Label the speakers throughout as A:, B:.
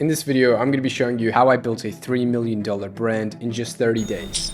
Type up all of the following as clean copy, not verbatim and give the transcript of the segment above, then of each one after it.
A: In this video, I'm going to be showing you how I built a $3 million brand in just 30 days.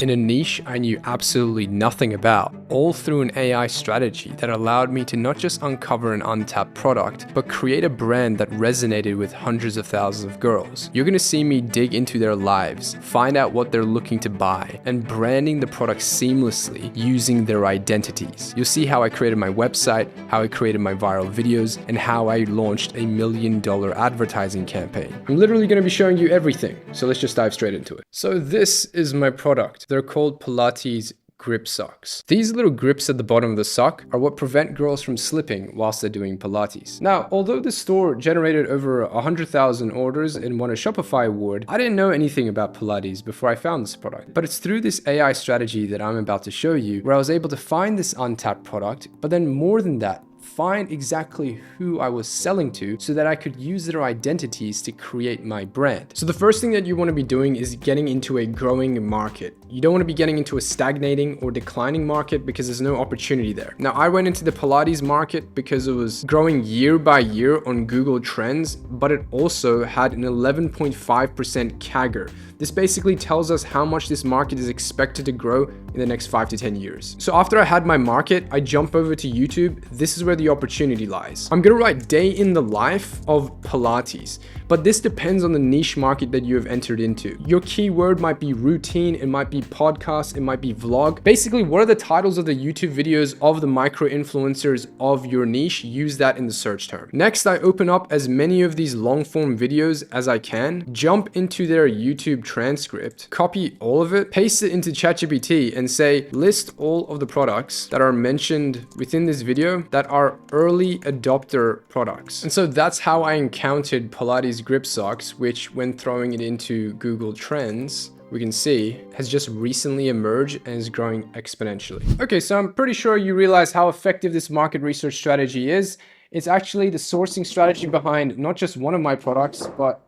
A: In a niche I knew absolutely nothing about, all through an AI strategy that allowed me to not just uncover an untapped product, but create a brand that resonated with hundreds of thousands of girls. You're going to see me dig into their lives, find out what they're looking to buy, and branding the product seamlessly using their identities. You'll see how I created my website, how I created my viral videos, and how I launched a $1 million advertising campaign. I'm literally going to be showing you everything, so let's just dive straight into it. So this is my product. They're called Pilates grip socks. These little grips at the bottom of the sock are what prevent girls from slipping whilst they're doing Pilates. Now, although the store generated over 100,000 orders and won a Shopify award, I didn't know anything about Pilates before I found this product. But it's through this AI strategy that I'm about to show you where I was able to find this untapped product, but then more than that, find exactly who I was selling to so that I could use their identities to create my brand. So the first thing that you want to be doing is getting into a growing market. You don't want to be getting into a stagnating or declining market because there's no opportunity there. Now, I went into the Pilates market because it was growing year by year on Google Trends, but it also had an 11.5% CAGR. This basically tells us how much this market is expected to grow in the next 5 to 10 years. So after I had my market, I jump over to YouTube. This is where the opportunity lies. I'm gonna write day in the life of Pilates, but this depends on the niche market that you have entered into. Your keyword might be routine, it might be podcast, it might be vlog. Basically, what are the titles of the YouTube videos of the micro influencers of your niche? Use that in the search term. Next, I open up as many of these long form videos as I can, jump into their YouTube transcript, copy all of it, paste it into ChatGPT and say, list all of the products that are mentioned within this video that are early adopter products. And so that's how I encountered Pilates grip socks, which when throwing it into Google Trends, we can see has just recently emerged and is growing exponentially. Okay, so I'm pretty sure you realize how effective this market research strategy is. It's actually the sourcing strategy behind not just one of my products, but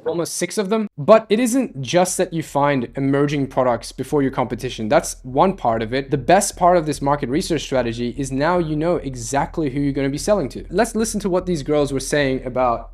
A: almost 6 of them. But it isn't just that you find emerging products before your competition. That's one part of it. The best part of this market research strategy is now you know exactly who you're going to be selling to. Let's listen to what these girls were saying about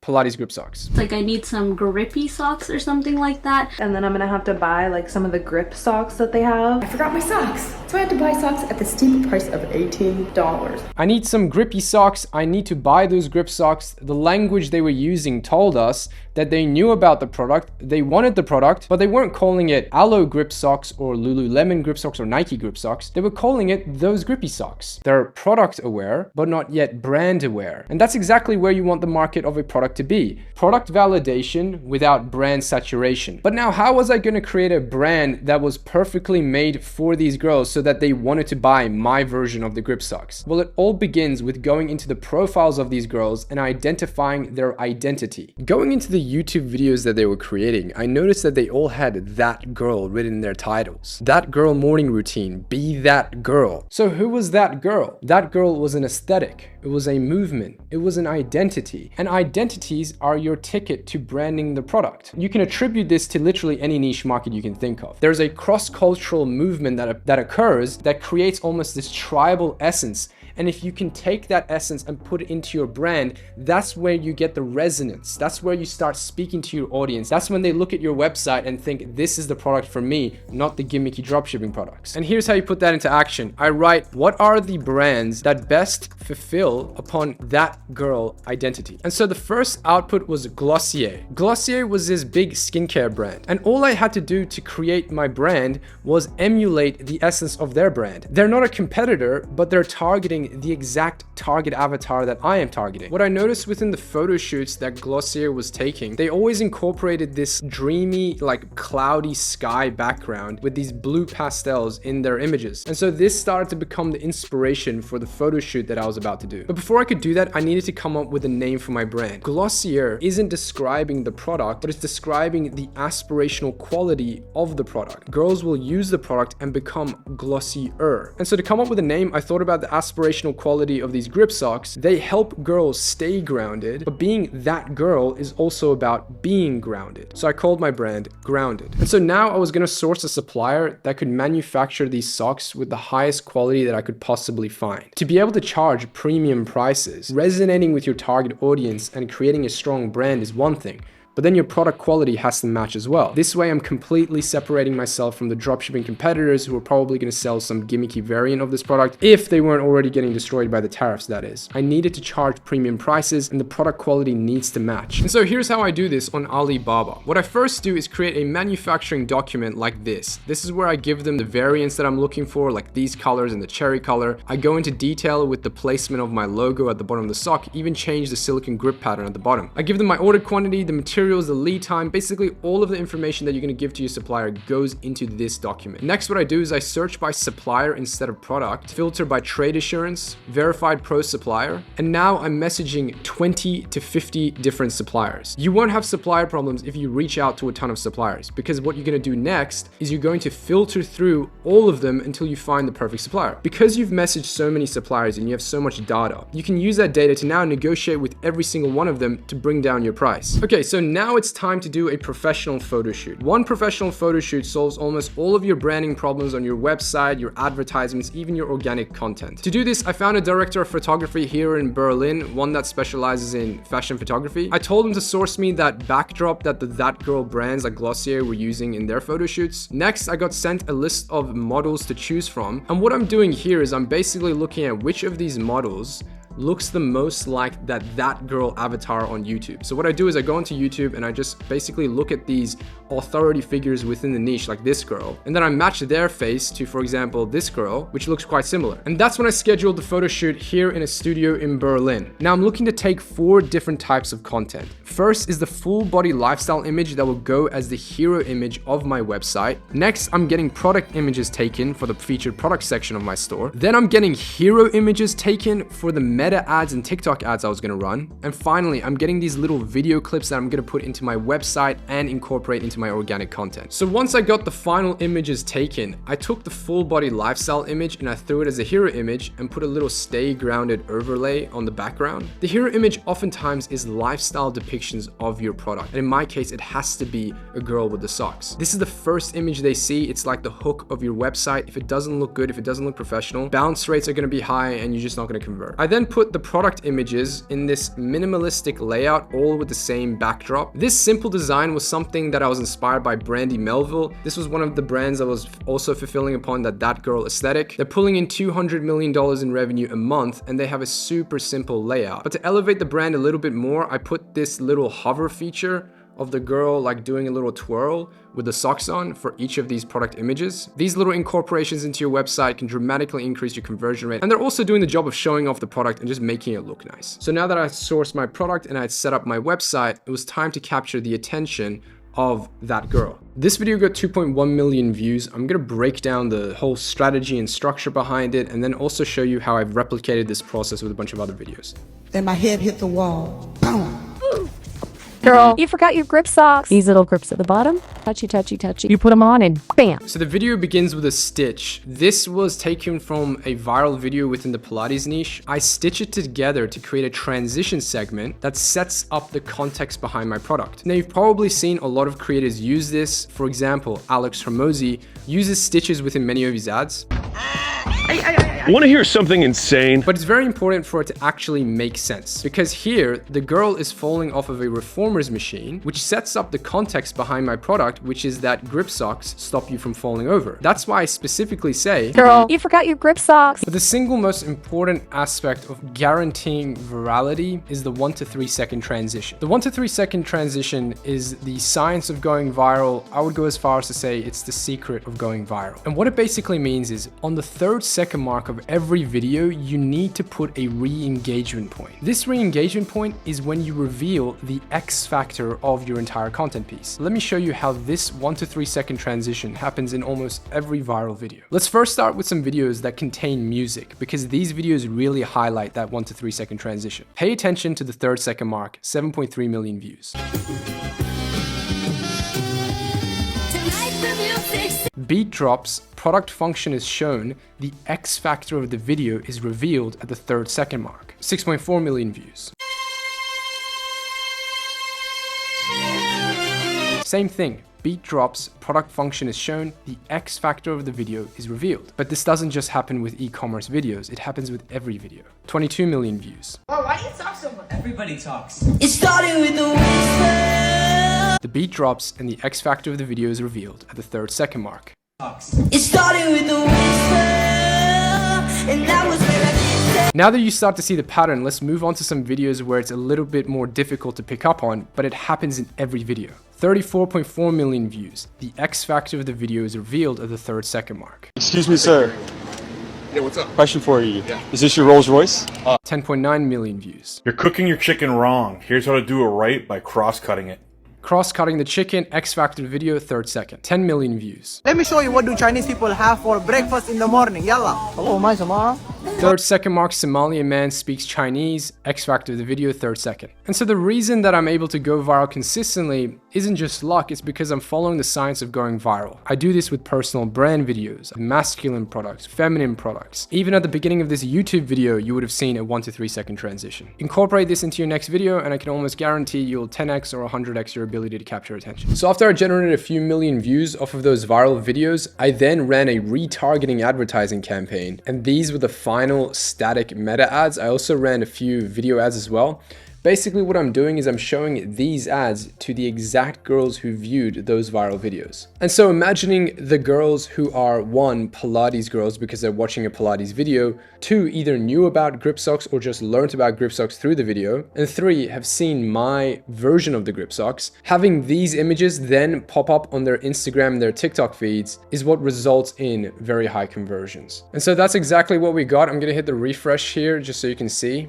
A: Pilates grip socks.
B: Like, I need some grippy socks or something like that.
C: And then I'm gonna have to buy like some of the grip socks that they have.
D: I forgot my socks, so I had to buy socks at the steep price of $18.
A: I need some grippy socks. I need to buy those grip socks. The language they were using told us that they knew about the product, they wanted the product, but they weren't calling it Aloe grip socks or Lululemon grip socks or Nike grip socks. They were calling it those grippy socks. They're product aware, but not yet brand aware. And that's exactly where you want the market of a product to be. Product validation without brand saturation. But now, how was I going to create a brand that was perfectly made for these girls so that they wanted to buy my version of the grip socks? Well, it all begins with going into the profiles of these girls and identifying their identity. Going into the YouTube videos that they were creating, I noticed that they all had "that girl" written in their titles. That girl morning routine, be that girl. So who was that girl? That girl was an aesthetic. It was a movement. It was an identity. And identities are your ticket to branding the product. You can attribute this to literally any niche market you can think of. There's a cross-cultural movement that occurs that creates almost this tribal essence. And if you can take that essence and put it into your brand, that's where you get the resonance. That's where you start speaking to your audience. That's when they look at your website and think, this is the product for me, not the gimmicky dropshipping products. And here's how you put that into action. I write, what are the brands that best fulfill upon that girl identity? And so the first output was Glossier. Glossier was this big skincare brand. And all I had to do to create my brand was emulate the essence of their brand. They're not a competitor, but they're targeting the exact target avatar that I am targeting. What I noticed within the photo shoots that Glossier was taking, they always incorporated this dreamy, like cloudy sky background with these blue pastels in their images. And so this started to become the inspiration for the photo shoot that I was about to do. But before I could do that, I needed to come up with a name for my brand. Glossier isn't describing the product, but it's describing the aspirational quality of the product. Girls will use the product and become glossier. And so to come up with a name, I thought about the aspiration foundational quality of these grip socks, they help girls stay grounded, but being that girl is also about being grounded. So I called my brand Grounded. And so now I was going to source a supplier that could manufacture these socks with the highest quality that I could possibly find. To be able to charge premium prices, resonating with your target audience and creating a strong brand is one thing, but then your product quality has to match as well. This way I'm completely separating myself from the dropshipping competitors who are probably going to sell some gimmicky variant of this product if they weren't already getting destroyed by the tariffs, that is. I needed to charge premium prices and the product quality needs to match. And so here's how I do this on Alibaba. What I first do is create a manufacturing document like this. This is where I give them the variants that I'm looking for, like these colors and the cherry color. I go into detail with the placement of my logo at the bottom of the sock, even change the silicone grip pattern at the bottom. I give them my ordered quantity, the material, the lead time, basically all of the information that you're going to give to your supplier goes into this document. Next, what I do is I search by supplier instead of product, filter by trade assurance, verified pro supplier, and now I'm messaging 20 to 50 different suppliers. You won't have supplier problems if you reach out to a ton of suppliers, because what you're going to do next is you're going to filter through all of them until you find the perfect supplier. Because you've messaged so many suppliers and you have so much data, you can use that data to now negotiate with every single one of them to bring down your price. Okay, so now it's time to do a professional photo shoot. One professional photo shoot solves almost all of your branding problems on your website, your advertisements, even your organic content. To do this, I found a director of photography here in Berlin, one that specializes in fashion photography. I told him to source me that backdrop that the That Girl brands like Glossier were using in their photo shoots. Next, I got sent a list of models to choose from. And what I'm doing here is I'm basically looking at which of these models looks the most like that girl avatar on YouTube. So what I do is I go onto YouTube and I just basically look at these authority figures within the niche, like this girl, and then I match their face to, for example, this girl, which looks quite similar. And that's when I scheduled the photo shoot here in a studio in Berlin. Now I'm looking to take 4 different types of content. First is the full body lifestyle image that will go as the hero image of my website. Next, I'm getting product images taken for the featured product section of my store. Then I'm getting hero images taken for the Meta ads and TikTok ads I was going to run. And finally, I'm getting these little video clips that I'm going to put into my website and incorporate into my organic content. So once I got the final images taken, I took the full body lifestyle image and I threw it as a hero image and put a little stay grounded overlay on the background. The hero image oftentimes is lifestyle depictions of your product. And in my case, it has to be a girl with the socks. This is the first image they see. It's like the hook of your website. If it doesn't look good, if it doesn't look professional, bounce rates are going to be high and you're just not going to convert. I then put the product images in this minimalistic layout, all with the same backdrop. This simple design was something that I was inspired by Brandy Melville. This was one of the brands that was also fulfilling upon that girl aesthetic. They're pulling in $200 million in revenue a month and they have a super simple layout. But to elevate the brand a little bit more, I put this little hover feature of the girl like doing a little twirl with the socks on for each of these product images. These little incorporations into your website can dramatically increase your conversion rate, and they're also doing the job of showing off the product and just making it look nice. So now that I sourced my product and I had set up my website, it was time to capture the attention of that girl. This video got 2.1 million views. I'm gonna break down the whole strategy and structure behind it, and then also show you how I've replicated this process with a bunch of other videos.
E: Then my head hit the wall. Boom.
F: Girl, you forgot your grip socks. These little grips at the bottom. Touchy, touchy, touchy. You put them on and bam.
A: So the video begins with a stitch. This was taken from a viral video within the Pilates niche. I stitch it together to create a transition segment that sets up the context behind my product. Now you've probably seen a lot of creators use this. For example, Alex Hormozi uses stitches within many of his ads.
G: Want to hear something insane?
A: But it's very important for it to actually make sense, because here the girl is falling off of a reformer's machine, which sets up the context behind my product, which is that grip socks stop you from falling over. That's why I specifically say,
F: girl, you forgot your grip socks.
A: But the single most important aspect of guaranteeing virality is the 1 to 3 second transition. The 1 to 3 second transition is the science of going viral. I would go as far as to say it's the secret of going viral. And what it basically means is on the 3rd second mark of every video, you need to put a re-engagement point. This re-engagement point is when you reveal the X factor of your entire content piece. Let me show you how this 1 to 3 second transition happens in almost every viral video. Let's first start with some videos that contain music, because these videos really highlight that 1 to 3 second transition. Pay attention to the 3rd second mark, 7.3 million views. Beat drops, product function is shown, the X factor of the video is revealed at the 3rd second mark. 6.4 million views. Same thing. Beat drops, product function is shown, the X factor of the video is revealed. But this doesn't just happen with e-commerce videos, it happens with every video. 22 million views.
H: Bro, why do you talk so much? Everybody talks.
I: It started with the whisper.
A: The beat drops and the X factor of the video is revealed at the 3rd second mark.
I: It started with the whisper, and that was when I did.
A: Now that you start to see the pattern, let's move on to some videos where it's a little bit more difficult to pick up on, but it happens in every video. 34.4 million views. The X factor of the video is revealed at the 3rd second mark.
J: Excuse me, sir.
K: Yeah, what's up?
J: Question for you.
K: Yeah.
J: Is this your Rolls Royce?
A: 10.9 million views.
L: You're cooking your chicken wrong. Here's how to do it right by cross-cutting it.
A: Cross-cutting the chicken, X factor video, 3rd second. 10 million views.
H: Let me show you what do Chinese people have for breakfast in the morning. Yalla. Hello, my Samara.
A: 3rd second mark, Somalian man speaks Chinese, X factor of the video, 3rd second. And so the reason that I'm able to go viral consistently isn't just luck, it's because I'm following the science of going viral. I do this with personal brand videos, masculine products, feminine products. Even at the beginning of this YouTube video, you would have seen a 1 to 3 second transition. Incorporate this into your next video and I can almost guarantee you'll 10x or 100x your ability to capture attention. So after I generated a few million views off of those viral videos, I then ran a retargeting advertising campaign. And these were the final static meta ads. I also ran a few video ads as well. Basically what I'm doing is I'm showing these ads to the exact girls who viewed those viral videos. And so imagining the girls who are 1, Pilates girls because they're watching a Pilates video, 2, either knew about grip socks or just learned about grip socks through the video, and 3, have seen my version of the grip socks. Having these images then pop up on their Instagram and their TikTok feeds is what results in very high conversions. And so that's exactly what we got. I'm gonna hit the refresh here just so you can see.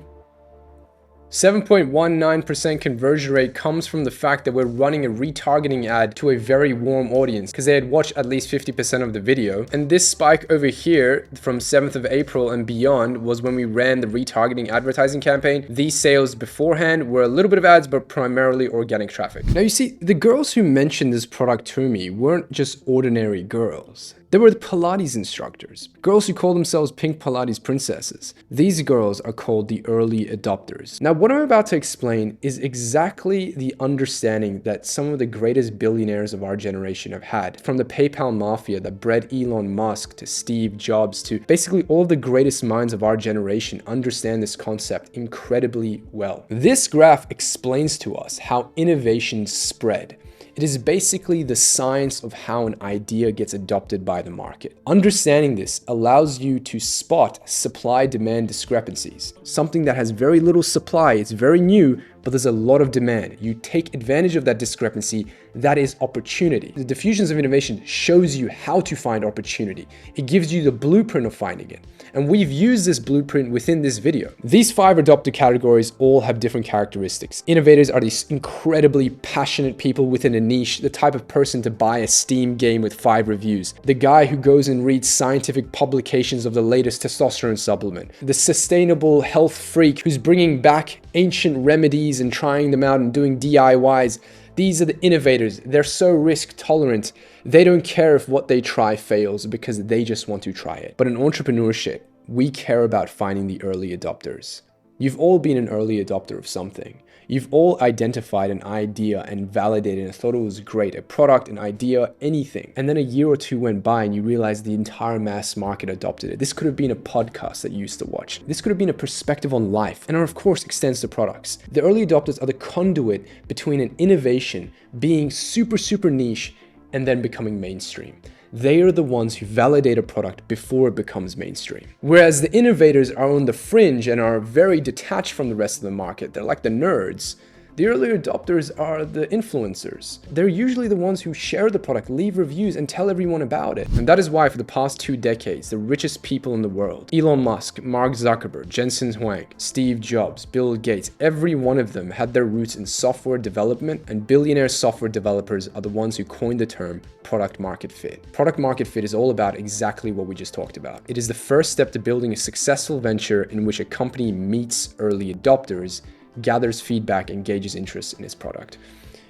A: 7.19% conversion rate comes from the fact that we're running a retargeting ad to a very warm audience because they had watched at least 50% of the video. And this spike over here from 7th of April and beyond was when we ran the retargeting advertising campaign. These sales beforehand were a little bit of ads, but primarily organic traffic. Now you see, the girls who mentioned this product to me weren't just ordinary girls. They were the Pilates instructors, girls who call themselves pink Pilates princesses. These girls are called the early adopters. Now, what I'm about to explain is exactly the understanding that some of the greatest billionaires of our generation have had. From the PayPal mafia that bred Elon Musk to Steve Jobs to basically all of the greatest minds of our generation understand this concept incredibly well. This graph explains to us how innovation spread. It is basically the science of how an idea gets adopted by the market. Understanding this allows you to spot supply-demand discrepancies. Something that has very little supply, it's very new, but there's a lot of demand. You take advantage of that discrepancy, that is opportunity. The diffusions of innovation shows you how to find opportunity. It gives you the blueprint of finding it. And we've used this blueprint within this video. These 5 adopted categories all have different characteristics. Innovators are these incredibly passionate people within a niche, the type of person to buy a Steam game with 5 reviews. The guy who goes and reads scientific publications of the latest testosterone supplement. The sustainable health freak who's bringing back ancient remedies and trying them out and doing DIYs. These are the innovators. They're so risk tolerant. They don't care if what they try fails because they just want to try it. But in entrepreneurship, we care about finding the early adopters. You've all been an early adopter of something. You've all identified an idea and validated and thought it was great, a product, an idea, anything. And then a year or 2 went by and you realized the entire mass market adopted it. This could have been a podcast that you used to watch. This could have been a perspective on life, and of course extends to products. The early adopters are the conduit between an innovation being super niche and then becoming mainstream. They are the ones who validate a product before it becomes mainstream. Whereas the innovators are on the fringe and are very detached from the rest of the market. They're like the nerds. The early adopters are the influencers. They're usually the ones who share the product, leave reviews, and tell everyone about it. And that is why for the past 2 decades, the richest people in the world, Elon Musk, Mark Zuckerberg, Jensen Huang, Steve Jobs, Bill Gates, every one of them had their roots in software development, and billionaire software developers are the ones who coined the term product market fit. Product market fit is all about exactly what we just talked about. It is the first step to building a successful venture in which a company meets early adopters, gathers feedback, and gauges interest in its product.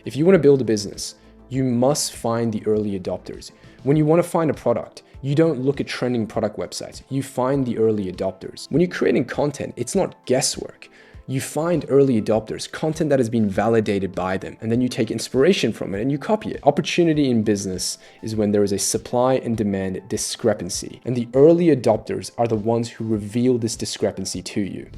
A: If you want to build a business, you must find the early adopters. When you want to find a product, you don't look at trending product websites, you find the early adopters. When you're creating content, it's not guesswork. You find early adopters, content that has been validated by them, and then you take inspiration from it and you copy it. Opportunity in business is when there is a supply and demand discrepancy, and the early adopters are the ones who reveal this discrepancy to you.